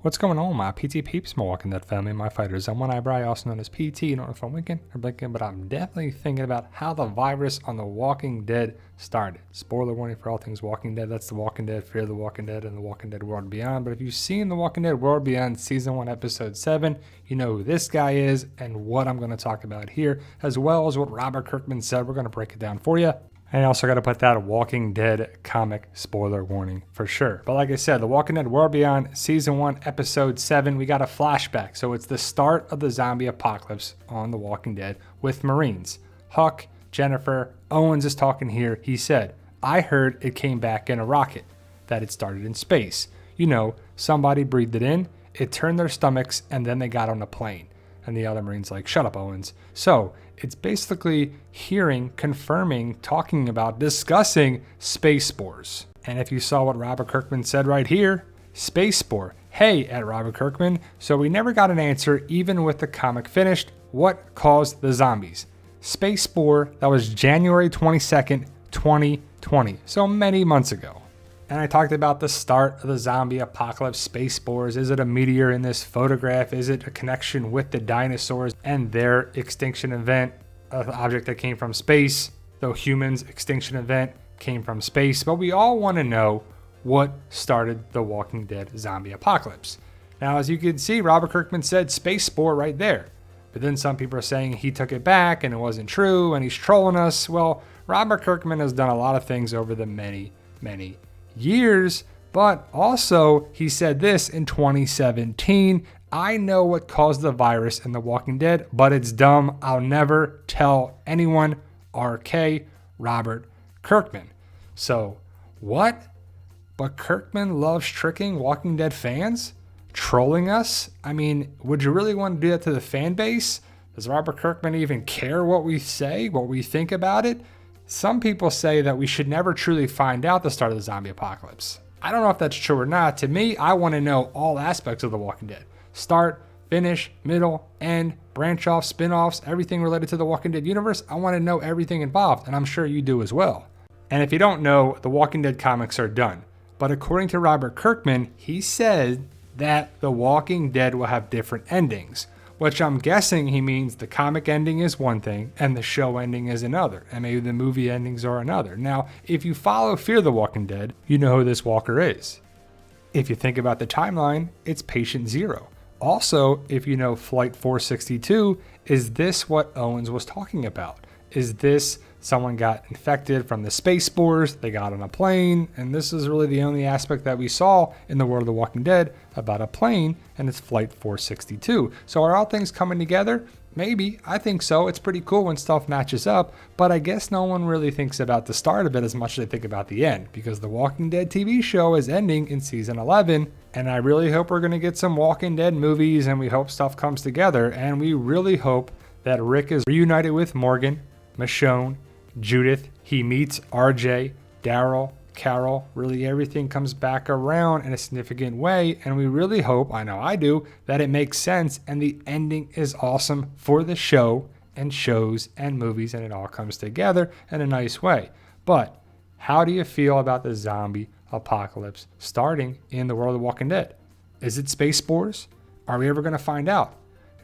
What's going on, my PT peeps, my Walking Dead family, my fighters? I'm One Eyebrow, also known as PT, not if I'm winking or blinking, but I'm definitely thinking about how the virus on The Walking Dead started. Spoiler warning for all things Walking Dead. That's The Walking Dead, Fear the Walking Dead, and The Walking Dead World Beyond. But if you've seen The Walking Dead World Beyond Season 1, Episode 7, you know who this guy is and what I'm going to talk about here, as well as what Robert Kirkman said. We're going to break it down for you. And I also got to put that Walking Dead comic spoiler warning for sure. But like I said, The Walking Dead World Beyond Season 1, Episode 7, we got a flashback. So it's the start of the zombie apocalypse on The Walking Dead with Marines. Huck, Jennifer, Owens is talking here. He said, I heard it came back in a rocket, that it started in space. You know, somebody breathed it in, it turned their stomachs, and then they got on a plane. And the other Marine's like, shut up, Owens. So it's basically hearing, confirming, talking about, discussing space spores. And if you saw what Robert Kirkman said right here, space spore. Hey, at Robert Kirkman. So we never got an answer, even with the comic finished. What caused the zombies? Space spore. That was January 22nd, 2020. So many months ago. And I talked about the start of the zombie apocalypse, space spores. Is it a meteor in this photograph? Is it a connection with the dinosaurs and their extinction event, an object that came from space? The humans' extinction event came from space. But we all want to know what started the Walking Dead zombie apocalypse. Now, as you can see, Robert Kirkman said space spore right there. But then some people are saying he took it back and it wasn't true and he's trolling us. Well, Robert Kirkman has done a lot of things over the many years, but also he said this in 2017. I know what caused the virus in The Walking Dead, but it's dumb. I'll never tell anyone. RK, Robert Kirkman. So what? But Kirkman loves tricking Walking Dead fans? Trolling us? I mean, would you really want to do that to the fan base? Does Robert Kirkman even care what we say, what we think about it? Some people say that we should never truly find out the start of the zombie apocalypse. I don't know if that's true or not. To me, I want to know all aspects of The Walking Dead. Start, finish, middle, end, branch off, spin-offs, everything related to The Walking Dead universe. I want to know everything involved, and I'm sure you do as well. And if you don't know, The Walking Dead comics are done. But according to Robert Kirkman, he said that The Walking Dead will have different endings, which I'm guessing he means the comic ending is one thing and the show ending is another, and maybe the movie endings are another. Now, if you follow Fear the Walking Dead, you know who this walker is. If you think about the timeline, it's Patient Zero. Also, if you know Flight 462, is this what Owens was talking about? Is this someone got infected from the space spores, they got on a plane, and this is really the only aspect that we saw in the world of The Walking Dead about a plane, and it's Flight 462. So are all things coming together? Maybe. I think so. It's pretty cool when stuff matches up, but I guess no one really thinks about the start of it as much as they think about the end, because The Walking Dead TV show is ending in season 11, and I really hope we're going to get some Walking Dead movies, and we hope stuff comes together, and we really hope that Rick is reunited with Morgan, Michonne, Judith, he meets RJ, Daryl, Carol, really everything comes back around in a significant way, and we really hope, I know I do, that it makes sense and the ending is awesome for the show and shows and movies, and it all comes together in a nice way. But how do you feel about the zombie apocalypse starting in the world of Walking Dead? Is it space spores? Are we ever going to find out?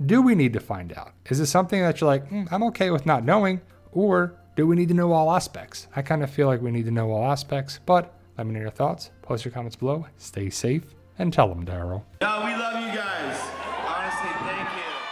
Do we need to find out? Is it something that you're like, I'm okay with not knowing, or do we need to know all aspects? I kind of feel like we need to know all aspects, but let me know your thoughts. Post your comments below. Stay safe and tell them, Daryl. No, we love you guys. Honestly, thank you.